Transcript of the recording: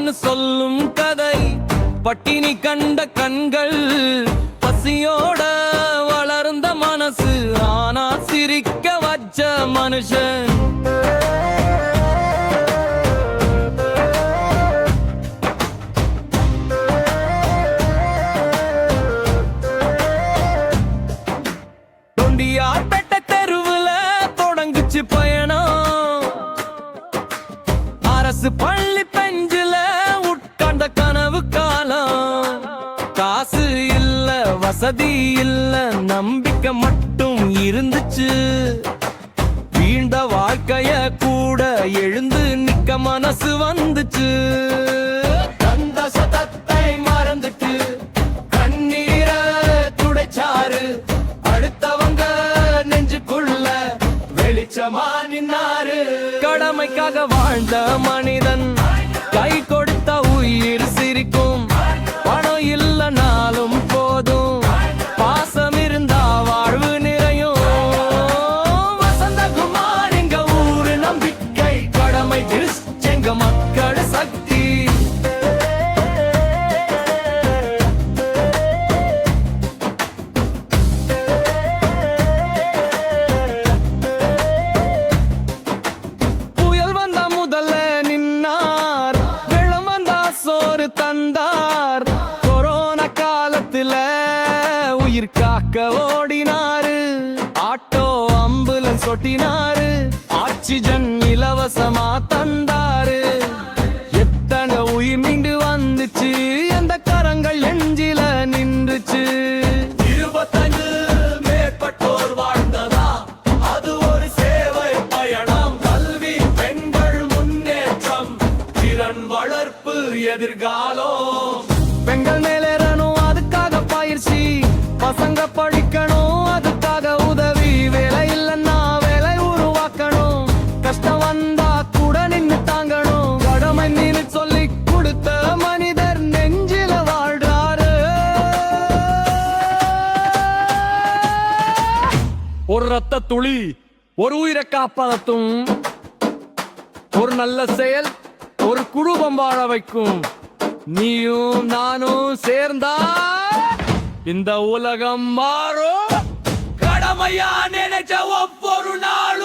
மனிதன் சொல்லும் கதை. பட்டினி கண்ட கண்கள், பசியோட வளர்ந்த மனசு, ஆனா சிரிக்க வச்ச மனுஷன். தொண்டியார்பேட்ட தெருவுல தொடங்குச்சு பயணம். அரசு பள்ளி பெஞ்சில உட்கார்ந்த கனவு காலம். காசு இல்ல, வசதி இல்ல, நம்பிக்கை மட்டும் இருந்துச்சு. வீண்ட வாழ்க்கைய கூட எழுந்து நிக்க மனசு வந்துச்சு. தந்த சதத்தை மறந்துட்டு கண்ணீரை துடைச்சாரு. அடுத்தவங்க நெஞ்சுக்குள்ள வெளிச்சமா நின்னாரு. கடமைக்காக வாழ்ந்த மனிதன், கை கொடுத்த உயிர் சிரிக்கும். பணம் இல்லனாலும் போதும், பாசம் இருந்தா வாழ்வு நிறையும். வசந்தகுமார் எங்க ஊரு நம்பிக்கை, கடமை எங்க மக்கள் சக்தி. தந்தார் கொரோனா காலத்துல உயிர் காக்க ஓடினாரு. ஆட்டோ ஆம்புலன்ஸ் ஓட்டினாரு. ஆக்சிஜன் இலவசமா தந்தாரு. எத்தனை உயிர் மீண்டு வந்துச்சு, எந்த கரங்கள் எஞ்சில நின்றுச்சு. 25 மேற்பட்டோர் வாழ்ந்ததா, அது ஒரு சேவை பயணம். கல்வி, பெண்கள் முன்னேற்றம், திறன் வளர்ப்பு எதிர்காலம். பெண்கள் மேலேறணும், அதுக்காக பயிற்சி. பசங்க படிக்கணும், அதுக்காக உதவி. வேலை இல்லைன்னா வேலை உருவாக்கணும். கஷ்டம் வந்தா கூட நின்னு தாங்கணும். கடமை நீனு சொல்லி கொடுத்த மனிதர் நெஞ்சில வாழ்றாரு. ஒரு ரத்த துளி ஒரு உயிரை காப்பாற்றும். ஒரு நல்ல செயல் ஒரு குடும்பம் வாழ வைக்கும். நீயும் நானும் சேர்ந்தா இந்த உலகம் மாறும். கடமையா நினைச்ச ஒவ்வொரு நாள்